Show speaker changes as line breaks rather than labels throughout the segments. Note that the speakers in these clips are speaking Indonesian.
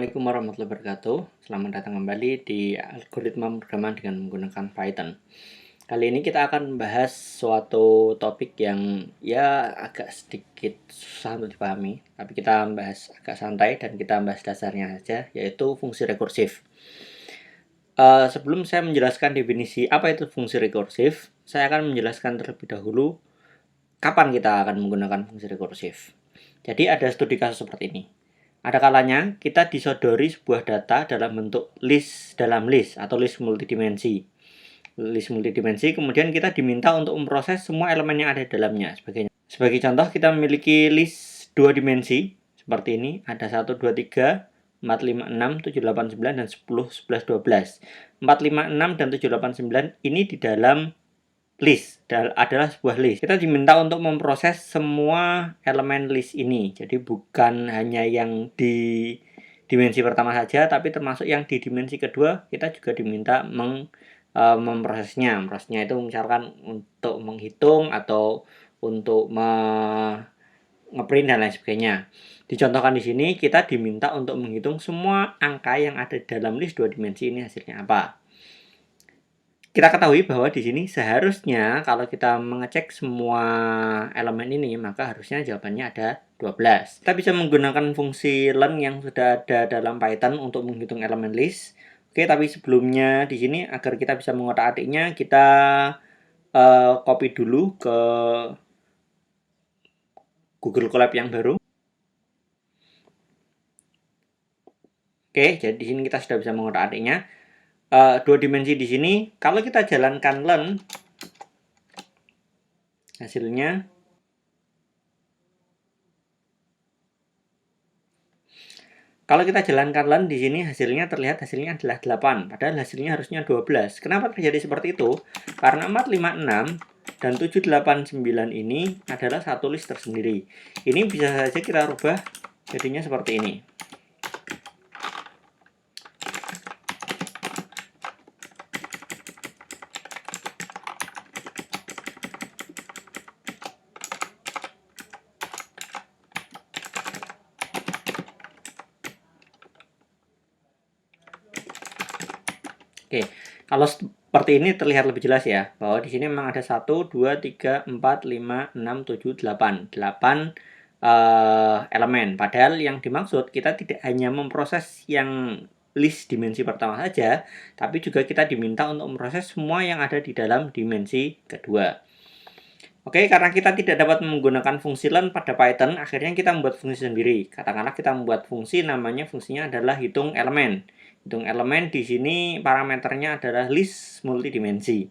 Assalamualaikum warahmatullahi wabarakatuh. Selamat datang kembali di algoritma pemrograman dengan menggunakan Python. Kali ini kita akan membahas suatu topik yang ya agak sedikit susah untuk dipahami, tapi kita membahas agak santai dan kita membahas dasarnya saja, yaitu fungsi rekursif. Sebelum saya menjelaskan definisi apa itu fungsi rekursif, saya akan menjelaskan terlebih dahulu kapan kita akan menggunakan fungsi rekursif. Jadi ada studi kasus seperti ini. Ada kalanya kita disodori sebuah data dalam bentuk list atau list multidimensi. List multidimensi, kemudian kita diminta untuk memproses semua elemen yang ada di dalamnya. Sebagai contoh, kita memiliki list 2 dimensi seperti ini. Ada 1, 2, 3, 4, 5, 6, 7, 8, 9, dan 10, 11, 12. 4, 5, 6, dan 7, 8, 9 ini di dalam list adalah sebuah list. Kita diminta untuk memproses semua elemen list ini. Jadi bukan hanya yang di dimensi pertama saja, tapi termasuk yang di dimensi kedua kita juga diminta memprosesnya. Memprosesnya itu misalkan untuk menghitung atau untuk ngeprint dan lain sebagainya. Dicontohkan di sini kita diminta untuk menghitung semua angka yang ada di dalam list 2 dimensi ini hasilnya apa. Kita ketahui bahwa di sini seharusnya kalau kita mengecek semua elemen ini, maka harusnya jawabannya ada 12. Kita bisa menggunakan fungsi learn yang sudah ada dalam Python untuk menghitung elemen list. Oke, tapi sebelumnya di sini agar kita bisa mengotak-atiknya, kita copy dulu ke Google Colab yang baru. Oke, jadi di sini kita sudah bisa mengotak-atiknya. 2 dimensi di sini, kalau kita jalankan learn, hasilnya kalau kita jalankan learn di sini hasilnya adalah 8, padahal hasilnya harusnya 12. Kenapa terjadi seperti itu? Karena 4, 5, 6 dan 7, 8, 9 ini adalah satu list tersendiri. Ini bisa saja kita rubah jadinya seperti ini. Oke, kalau seperti ini terlihat lebih jelas ya, bahwa di sini memang ada 1, 2, 3, 4, 5, 6, 7, 8. 8 elemen. Padahal yang dimaksud kita tidak hanya memproses yang list dimensi pertama saja, tapi juga kita diminta untuk memproses semua yang ada di dalam dimensi kedua. Oke, karena kita tidak dapat menggunakan fungsi learn pada Python, akhirnya kita membuat fungsi sendiri. Katakanlah kita membuat fungsi, fungsinya adalah hitung elemen. Hitung elemen di sini parameternya adalah list multidimensi.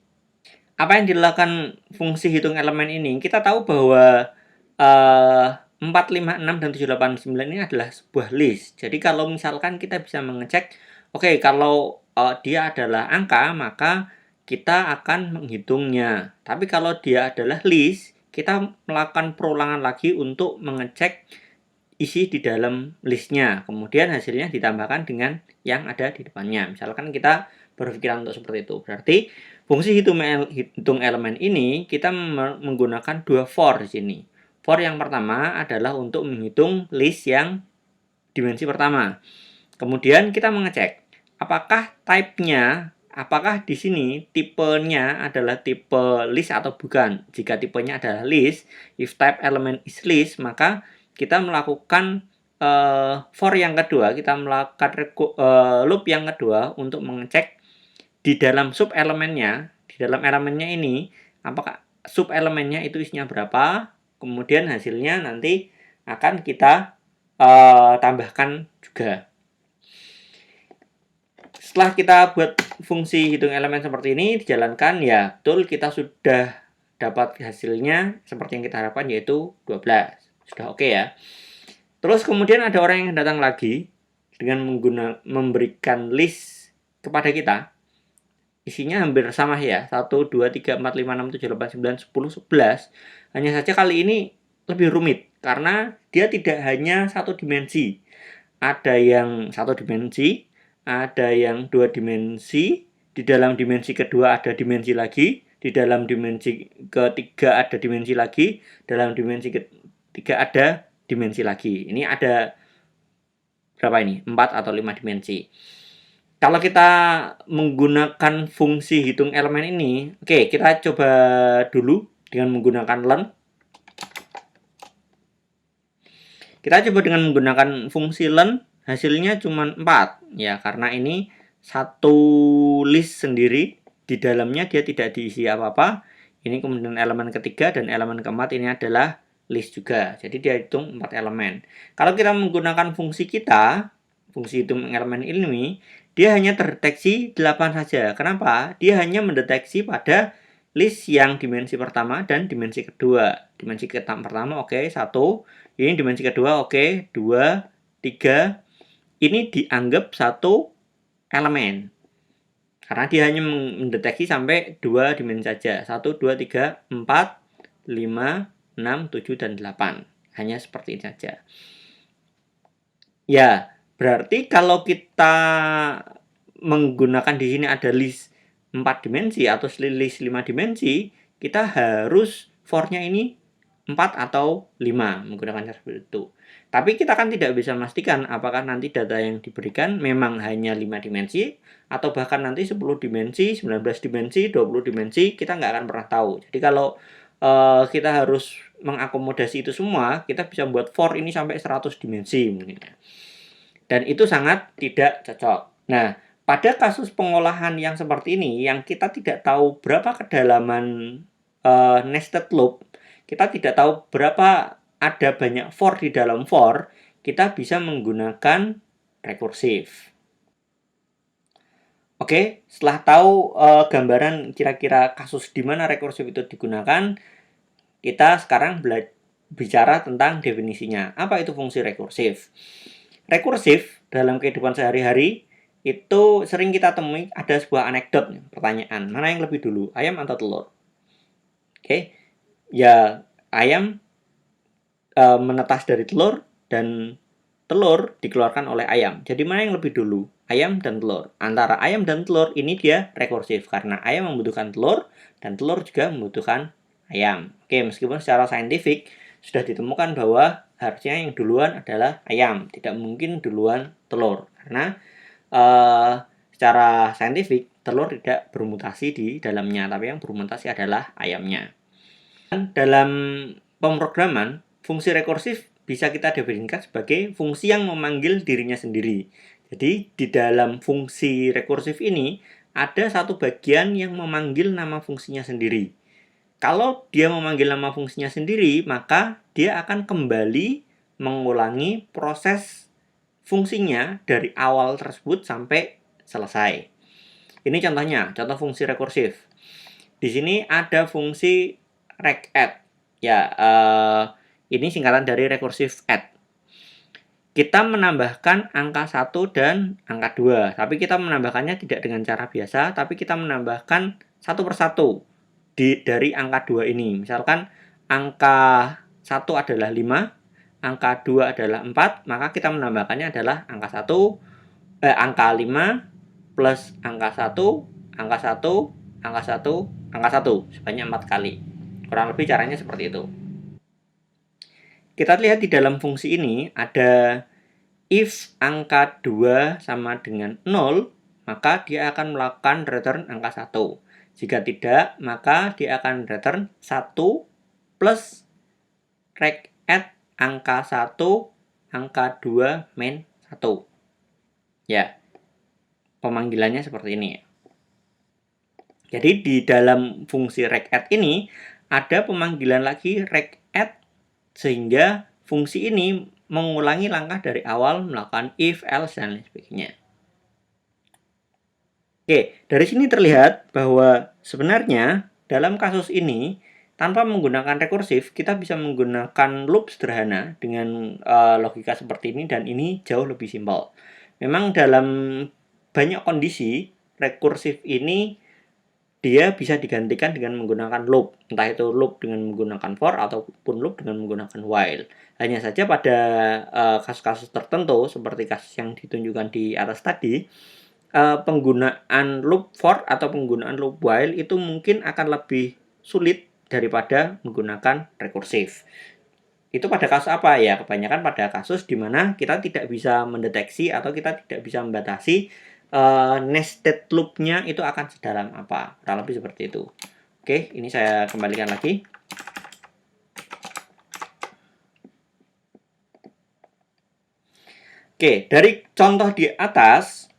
Apa yang dilakukan fungsi hitung elemen ini? Kita tahu bahwa 4, 5, 6, dan 7, 8, 9 ini adalah sebuah list. Jadi kalau misalkan kita bisa mengecek, oke, kalau dia adalah angka, maka kita akan menghitungnya. Tapi kalau dia adalah list, kita melakukan perulangan lagi untuk mengecek isi di dalam listnya. Kemudian hasilnya ditambahkan dengan yang ada di depannya. Misalkan kita berpikiran untuk seperti itu. Berarti fungsi hitung elemen ini kita menggunakan 2 for di sini. For yang pertama adalah untuk menghitung list yang dimensi pertama. Kemudian kita mengecek apakah type-nya, apakah di sini tipenya adalah tipe list atau bukan. Jika tipenya adalah list, if type element is list, maka kita melakukan for yang kedua, kita melakukan loop yang kedua untuk mengecek di dalam sub elemennya, ini, apakah sub elemennya itu isinya berapa, kemudian hasilnya nanti akan kita tambahkan juga. Setelah kita buat fungsi hitung elemen seperti ini dijalankan, ya betul kita sudah dapat hasilnya seperti yang kita harapkan, yaitu 12. Sudah oke ya. Terus kemudian ada orang yang datang lagi dengan memberikan list kepada kita. Isinya hampir sama ya, 1, 2, 3, 4, 5, 6, 7, 8, 9, 10, 11. Hanya saja kali ini lebih rumit karena dia tidak hanya satu dimensi. Ada yang satu dimensi, ada yang 2 dimensi, di dalam dimensi kedua ada dimensi lagi, di dalam dimensi ketiga ada dimensi lagi, dalam dimensi ketiga ada dimensi lagi. Ini ada berapa ini? 4 atau 5 dimensi. Kalau kita menggunakan fungsi hitung elemen ini, oke, kita coba dulu dengan menggunakan len. Kita coba dengan menggunakan fungsi len, hasilnya cuma 4. Ya, karena ini satu list sendiri, di dalamnya dia tidak diisi apa-apa. Ini kemudian elemen ketiga dan elemen keempat ini adalah list juga. Jadi dia hitung 4 elemen. Kalau kita menggunakan fungsi kita, fungsi hitung elemen ini, dia hanya terdeteksi 8 saja. Kenapa? Dia hanya mendeteksi pada list yang dimensi pertama dan dimensi kedua. Dimensi pertama oke, 1. Ini dimensi kedua oke, 2, 3. Ini dianggap satu elemen. Karena dia hanya mendeteksi sampai 2 dimensi saja. 1, 2, 3, 4, 5, 6, 7, dan 8. Hanya seperti ini saja. Ya, berarti kalau kita menggunakan di sini ada list 4 dimensi atau list 5 dimensi, kita harus for-nya ini 4 atau 5 menggunakan cara seperti itu. Tapi kita kan tidak bisa memastikan apakah nanti data yang diberikan memang hanya 5 dimensi atau bahkan nanti 10 dimensi, 19 dimensi, 20 dimensi, kita nggak akan pernah tahu. Jadi kalau kita harus mengakomodasi itu semua, kita bisa buat for ini sampai 100 dimensi mungkin. Dan itu sangat tidak cocok. Nah, pada kasus pengolahan yang seperti ini, yang kita tidak tahu berapa kedalaman nested loop, kita tidak tahu berapa ada banyak for di dalam for, kita bisa menggunakan rekursif. Oke, setelah tahu gambaran kira-kira kasus di mana rekursif itu digunakan, kita sekarang bicara tentang definisinya. Apa itu fungsi rekursif? Rekursif dalam kehidupan sehari-hari itu sering kita temui ada sebuah anekdot, pertanyaan, mana yang lebih dulu, ayam atau telur? Oke, ya ayam menetas dari telur dan telur dikeluarkan oleh ayam. Jadi mana yang lebih dulu, ayam dan telur? Antara ayam dan telur ini dia rekursif karena ayam membutuhkan telur dan telur juga membutuhkan ayam. Oke, meskipun secara saintifik sudah ditemukan bahwa harusnya yang duluan adalah ayam, tidak mungkin duluan telur, karena secara saintifik telur tidak bermutasi di dalamnya, tapi yang bermutasi adalah ayamnya. Dan dalam pemrograman, fungsi rekursif bisa kita definisikan sebagai fungsi yang memanggil dirinya sendiri. Jadi di dalam fungsi rekursif ini ada satu bagian yang memanggil nama fungsinya sendiri. Kalau dia memanggil nama fungsinya sendiri, maka dia akan kembali mengulangi proses fungsinya dari awal tersebut sampai selesai. Ini contohnya, contoh fungsi rekursif. Di sini ada fungsi recadd. Ya, ini singkatan dari recursive add. Kita menambahkan angka 1 dan angka 2. Tapi kita menambahkannya tidak dengan cara biasa, tapi kita menambahkan satu persatu dari angka 2 ini. Misalkan angka 1 adalah 5, angka 2 adalah 4, maka kita menambahkannya adalah angka 5 plus angka 1, angka 1, angka 1, angka 1 sebanyak 4 kali. Kurang lebih caranya seperti itu. Kita lihat di dalam fungsi ini ada if angka 2 sama dengan 0, maka dia akan melakukan return angka 1. Jika tidak, maka dia akan return 1 plus recadd angka 1, angka 2, main 1. Ya, pemanggilannya seperti ini. Jadi di dalam fungsi recadd ini ada pemanggilan lagi recadd, sehingga fungsi ini mengulangi langkah dari awal melakukan if, else, dan lain sebagainya. Oke, dari sini terlihat bahwa sebenarnya dalam kasus ini tanpa menggunakan rekursif kita bisa menggunakan loop sederhana dengan logika seperti ini, dan ini jauh lebih simpel. Memang dalam banyak kondisi rekursif ini dia bisa digantikan dengan menggunakan loop, entah itu loop dengan menggunakan for ataupun loop dengan menggunakan while. Hanya saja pada kasus-kasus tertentu seperti kasus yang ditunjukkan di atas tadi, penggunaan loop for atau penggunaan loop while itu mungkin akan lebih sulit daripada menggunakan rekursif. Itu pada kasus apa ya? Kebanyakan pada kasus di mana kita tidak bisa mendeteksi atau kita tidak bisa membatasi nested loop-nya itu akan sedalam apa. Kurang lebih seperti itu. Oke, ini saya kembalikan lagi. Oke, dari contoh di atas,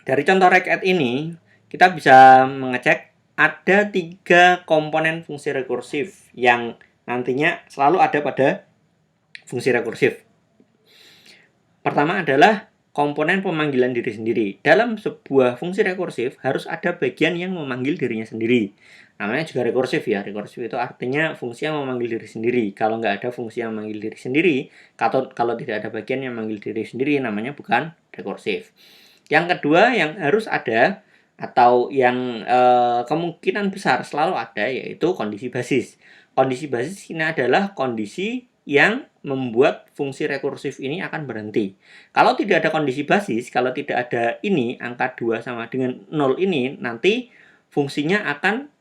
dari contoh reged ini, kita bisa mengecek ada 3 komponen fungsi rekursif yang nantinya selalu ada pada fungsi rekursif. Pertama adalah komponen pemanggilan diri sendiri. Dalam sebuah fungsi rekursif harus ada bagian yang memanggil dirinya sendiri. Namanya juga rekursif ya. Rekursif itu artinya fungsi yang memanggil diri sendiri. Kalau nggak ada fungsi yang memanggil diri sendiri, kalau tidak ada bagian yang memanggil diri sendiri, namanya bukan rekursif. Yang kedua yang harus ada atau yang kemungkinan besar selalu ada yaitu kondisi basis. Kondisi basis ini adalah kondisi yang membuat fungsi rekursif ini akan berhenti. Kalau tidak ada kondisi basis, kalau tidak ada ini, angka 2 sama dengan 0 ini, nanti fungsinya akan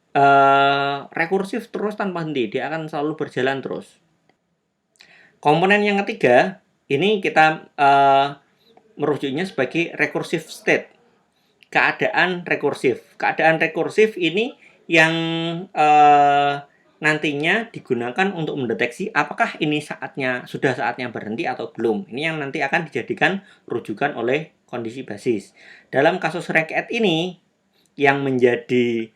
rekursif terus tanpa henti. Dia akan selalu berjalan terus. Komponen yang ketiga, ini kita merujuknya sebagai recursive state. Keadaan rekursif. Keadaan rekursif ini yang nantinya digunakan untuk mendeteksi apakah ini sudah saatnya berhenti atau belum. Ini yang nanti akan dijadikan rujukan oleh kondisi basis. Dalam kasus reged ini, yang menjadi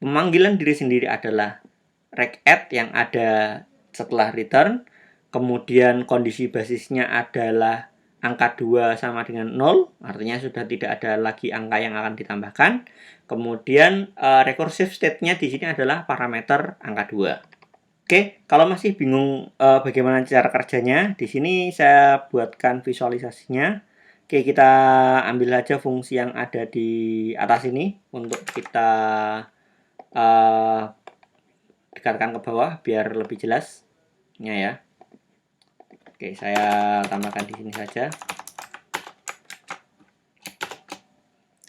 pemanggilan diri sendiri adalah reged yang ada setelah return, kemudian kondisi basisnya adalah angka 2 sama dengan 0, artinya sudah tidak ada lagi angka yang akan ditambahkan. Kemudian recursive state-nya di sini adalah parameter angka 2. Oke, kalau masih bingung bagaimana cara kerjanya, di sini saya buatkan visualisasinya. Oke, kita ambil saja fungsi yang ada di atas ini untuk kita dekatkan ke bawah biar lebih jelasnya ya. Oke, saya tambahkan di sini saja.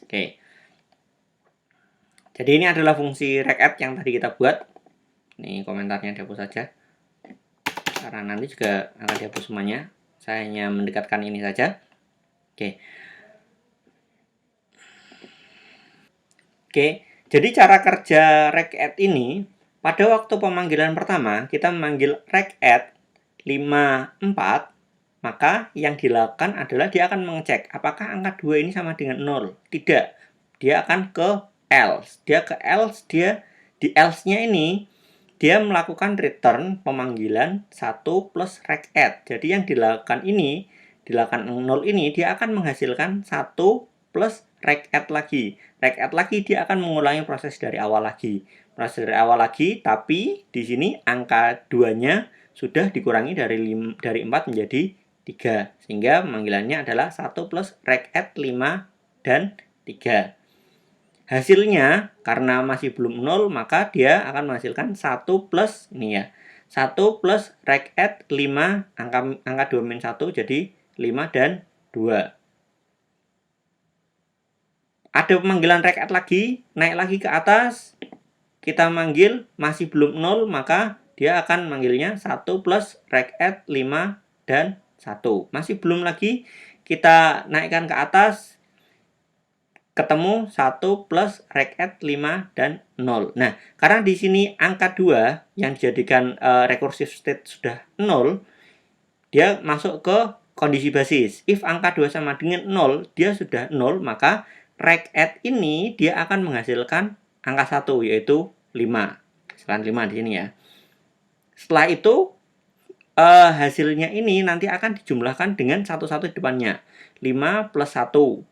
Oke. Jadi ini adalah fungsi reged yang tadi kita buat. Ini komentarnya dihapus saja. Karena nanti juga akan dihapus semuanya. Saya hanya mendekatkan ini saja. Oke. Oke, jadi cara kerja reged ini, pada waktu pemanggilan pertama, kita memanggil reged 54, maka yang dilakukan adalah dia akan mengecek apakah angka 2 ini sama dengan 0. Tidak. Dia akan ke else. Dia ke else, di else-nya ini dia melakukan return pemanggilan 1 plus reged. Jadi yang dilakukan 0 ini dia akan menghasilkan 1 plus reged lagi. Reged lagi dia akan mengulangi proses dari awal lagi. Proses dari awal lagi, tapi di sini angka 2-nya sudah dikurangi dari 4 menjadi 3. Sehingga pemanggilannya adalah 1 plus reged 5 dan 3. Hasilnya, karena masih belum 0, maka dia akan menghasilkan 1 plus, ini ya, 1 plus reged 5, angka 2 min 1 jadi 5 dan 2. Ada pemanggilan reged lagi, naik lagi ke atas, kita manggil, masih belum 0, maka dia akan manggilnya 1 plus reged 5 dan 1. Masih belum lagi, kita naikkan ke atas, ketemu 1 plus reged 5 dan 0. Nah, karena di sini angka 2 yang dijadikan recursive state sudah 0, dia masuk ke kondisi basis. If angka 2 sama dengan 0, dia sudah 0, maka reged ini dia akan menghasilkan angka 1, yaitu 5. Kesalahan 5 di sini ya. Setelah itu, hasilnya ini nanti akan dijumlahkan dengan 1 di depannya. 5 plus 1.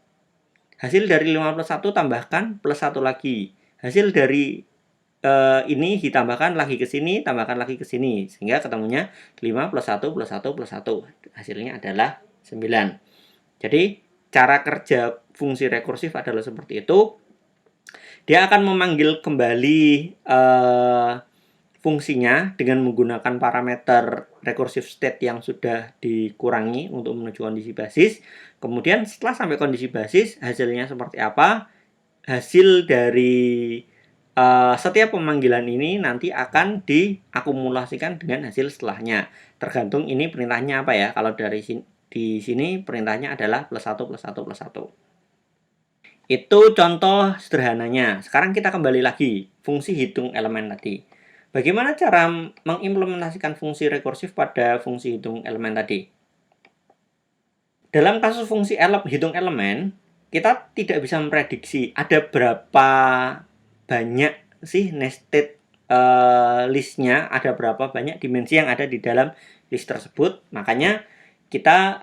Hasil dari 5 plus 1 tambahkan plus 1 lagi. Hasil dari ini ditambahkan lagi ke sini, tambahkan lagi ke sini. Sehingga ketemunya 5 plus 1 plus 1 plus 1. Hasilnya adalah 9. Jadi, cara kerja fungsi rekursif adalah seperti itu. Dia akan memanggil kembali fungsinya dengan menggunakan parameter recursive state yang sudah dikurangi untuk menuju kondisi basis. Kemudian setelah sampai kondisi basis, hasilnya seperti apa? Hasil dari setiap pemanggilan ini nanti akan diakumulasikan dengan hasil setelahnya. Tergantung ini perintahnya apa ya. Kalau dari di sini perintahnya adalah plus 1 plus 1 plus 1. Itu contoh sederhananya. Sekarang kita kembali lagi fungsi hitung elemen tadi. Bagaimana cara mengimplementasikan fungsi rekursif pada fungsi hitung elemen tadi? Dalam kasus fungsi hitung elemen, kita tidak bisa memprediksi ada berapa banyak sih nested listnya, ada berapa banyak dimensi yang ada di dalam list tersebut. Makanya kita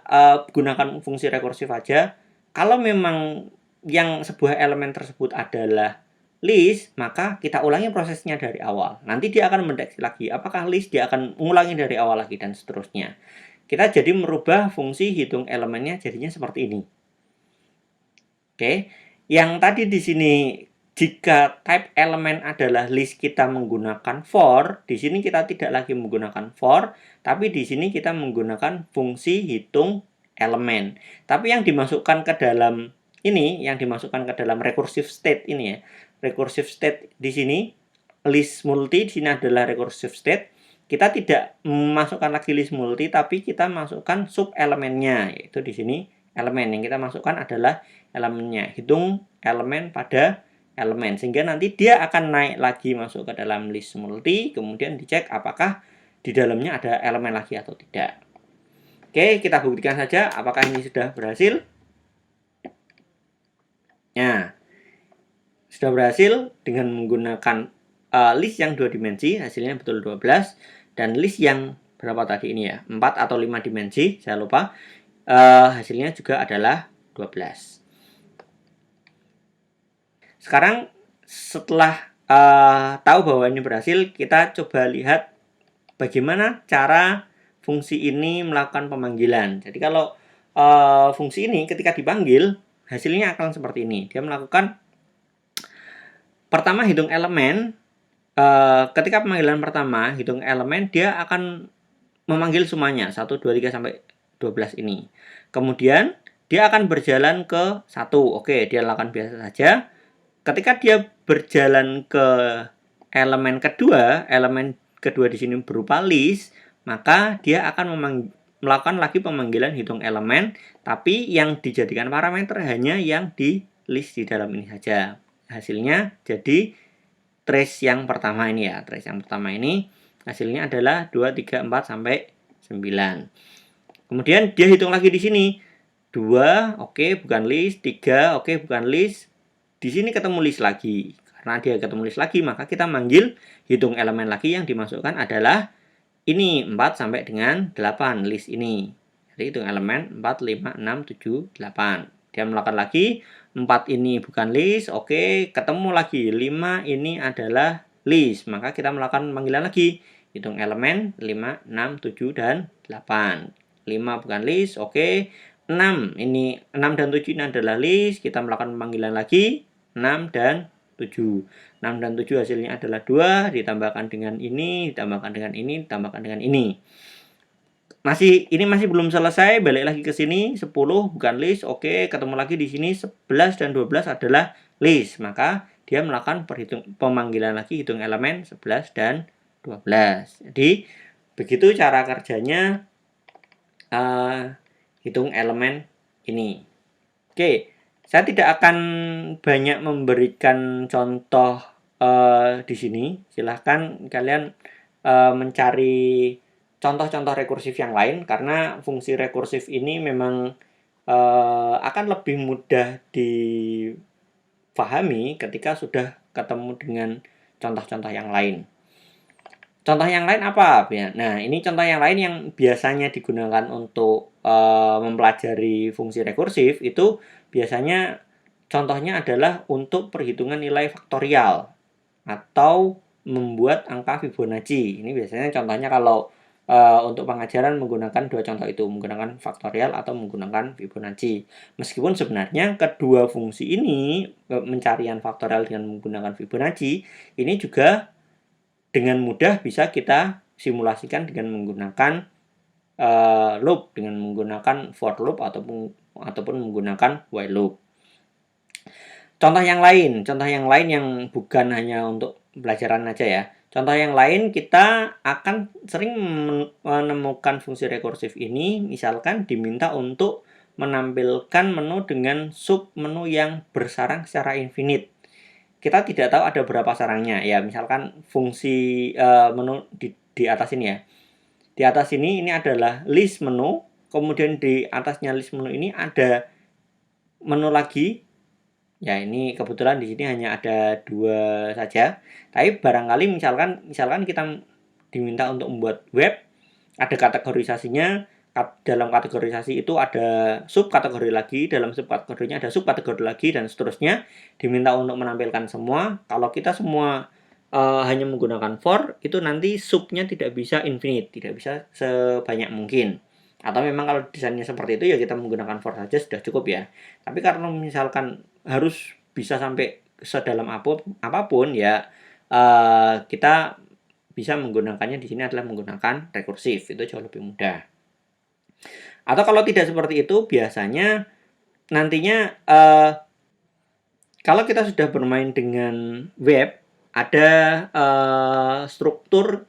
gunakan fungsi rekursif aja. Kalau memang yang sebuah elemen tersebut adalah list, maka kita ulangi prosesnya dari awal. Nanti dia akan mendeteksi lagi apakah list, dia akan mengulangi dari awal lagi dan seterusnya. Kita jadi merubah fungsi hitung elemennya jadinya seperti ini. Oke, yang tadi di sini jika type elemen adalah list, kita menggunakan for. Di sini kita tidak lagi menggunakan for, tapi di sini kita menggunakan fungsi hitung elemen. Tapi yang dimasukkan ke dalam ini, yang dimasukkan ke dalam recursive state ini ya. Recursive state di sini list multi, di sini adalah recursive state. Kita tidak memasukkan lagi list multi, tapi kita masukkan sub elemennya, yaitu di sini elemen yang kita masukkan adalah elemennya. Hitung elemen pada elemen, sehingga nanti dia akan naik lagi masuk ke dalam list multi, kemudian dicek apakah di dalamnya ada elemen lagi atau tidak. Oke, kita buktikan saja apakah ini sudah berhasil. Nah, sudah berhasil dengan menggunakan list yang 2 dimensi, hasilnya betul 12. Dan list yang berapa tadi ini ya, 4 atau 5 dimensi, saya lupa, hasilnya juga adalah 12. Sekarang setelah tahu bahwa ini berhasil, kita coba lihat bagaimana cara fungsi ini melakukan pemanggilan. Jadi kalau fungsi ini ketika dipanggil, hasilnya akan seperti ini. Dia melakukan pertama hitung elemen. Ketika pemanggilan pertama hitung elemen, dia akan memanggil semuanya 1, 2, 3 sampai 12 ini. Kemudian dia akan berjalan ke 1. Oke, dia lakukan biasa saja. Ketika dia berjalan ke elemen kedua di sini berupa list, maka dia akan melakukan lagi pemanggilan hitung elemen, tapi yang dijadikan parameter hanya yang di list di dalam ini saja. Hasilnya jadi trace yang pertama ini ya. Trace yang pertama ini hasilnya adalah 2, 3, 4 sampai 9. Kemudian dia hitung lagi di sini. 2, oke, bukan list. 3, oke, bukan list. Di sini ketemu list lagi. Karena dia ketemu list lagi, maka kita manggil hitung elemen lagi, yang dimasukkan adalah ini 4 sampai dengan 8 list ini. Jadi hitung elemen 4, 5, 6, 7, 8. Dia melakukan lagi 4 ini bukan list, oke, ketemu lagi 5 ini adalah list, maka kita melakukan panggilan lagi. Hitung elemen 5, 6, 7, dan 8. 5 bukan list, oke. 6 dan 7 ini adalah list, kita melakukan panggilan lagi. 6 dan 7. 6 dan 7 hasilnya adalah 2, ditambahkan dengan ini, ditambahkan dengan ini, ditambahkan dengan ini. Ini masih belum selesai, balik lagi ke sini, 10 bukan list, oke, ketemu lagi di sini 11 dan 12 adalah list, maka dia melakukan pemanggilan lagi hitung elemen 11 dan 12. Jadi begitu cara kerjanya hitung elemen ini. Oke, saya tidak akan banyak memberikan contoh di sini. Silahkan kalian mencari contoh-contoh rekursif yang lain, karena fungsi rekursif ini memang akan lebih mudah difahami ketika sudah ketemu dengan contoh-contoh yang lain. Contoh yang lain apa? Nah, ini contoh yang lain yang biasanya digunakan untuk mempelajari fungsi rekursif, itu biasanya contohnya adalah untuk perhitungan nilai faktorial atau membuat angka Fibonacci. Ini biasanya contohnya kalau untuk pengajaran menggunakan dua contoh itu, menggunakan faktorial atau menggunakan Fibonacci. Meskipun sebenarnya kedua fungsi ini, pencarian faktorial dengan menggunakan Fibonacci, ini juga dengan mudah bisa kita simulasikan dengan menggunakan loop, dengan menggunakan for loop ataupun menggunakan while loop. contoh yang lain yang bukan hanya untuk pelajaran aja ya. Contoh yang lain, kita akan sering menemukan fungsi rekursif ini, misalkan diminta untuk menampilkan menu dengan sub menu yang bersarang secara infinite. Kita tidak tahu ada berapa sarangnya ya, misalkan fungsi menu di atas ini ya. Di atas ini adalah list menu, kemudian di atasnya list menu ini ada menu lagi. Ya, ini kebetulan di sini hanya ada 2 saja. Tapi barangkali misalkan kita diminta untuk membuat web, ada kategorisasinya. Dalam kategorisasi itu ada subkategori lagi, dalam subkategorinya ada subkategori lagi, dan seterusnya. Diminta untuk menampilkan semua. Kalau kita semua hanya menggunakan for, itu nanti subnya tidak bisa infinite, tidak bisa sebanyak mungkin. Atau memang kalau desainnya seperti itu ya kita menggunakan for saja sudah cukup ya. Tapi karena misalkan harus bisa sampai sedalam apapun ya, kita bisa menggunakannya di sini adalah menggunakan rekursif, itu jauh lebih mudah. Atau kalau tidak seperti itu, biasanya nantinya kalau kita sudah bermain dengan web, ada struktur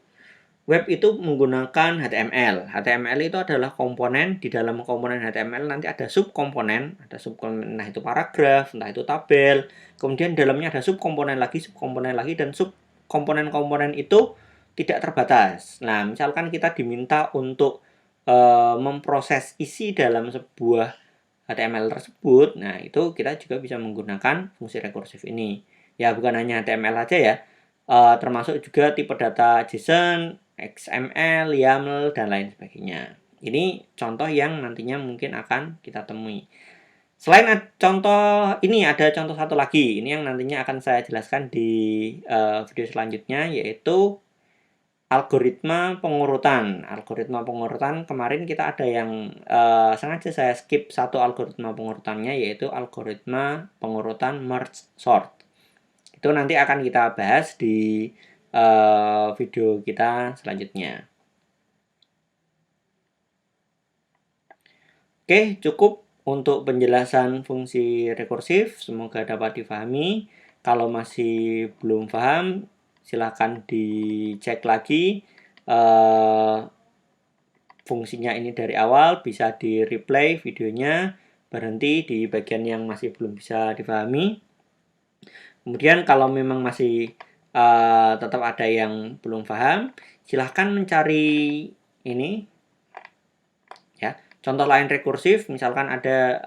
web itu menggunakan HTML. HTML itu adalah komponen. Di dalam komponen HTML nanti ada subkomponen. Nah itu paragraf, entah itu tabel. Kemudian dalamnya ada subkomponen lagi, dan subkomponen-komponen itu tidak terbatas. Nah, misalkan kita diminta untuk memproses isi dalam sebuah HTML tersebut, nah itu kita juga bisa menggunakan fungsi rekursif ini. Ya, bukan hanya HTML aja ya, termasuk juga tipe data JSON, XML, YAML, dan lain sebagainya. Ini contoh yang nantinya mungkin akan kita temui. Selain contoh ini, ada contoh satu lagi. Ini yang nantinya akan saya jelaskan di video selanjutnya, yaitu algoritma pengurutan. Algoritma pengurutan kemarin kita ada yang sengaja saya skip satu algoritma pengurutannya, yaitu algoritma pengurutan merge sort. Itu nanti akan kita bahas di video kita selanjutnya. Oke, cukup untuk penjelasan fungsi rekursif. Semoga dapat difahami. Kalau masih belum paham, silakan dicek lagi fungsinya ini dari awal. Bisa di replay videonya, berhenti di bagian yang masih belum bisa difahami. Kemudian kalau memang masih tetap ada yang belum paham, silahkan mencari ini ya, contoh lain rekursif. Misalkan ada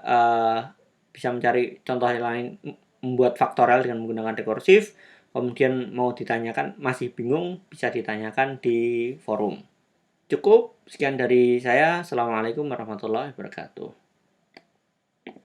bisa mencari contoh lain membuat faktorial dengan menggunakan rekursif. Kemudian mau ditanyakan masih bingung, bisa ditanyakan di forum. Cukup sekian dari saya. Assalamualaikum warahmatullahi wabarakatuh.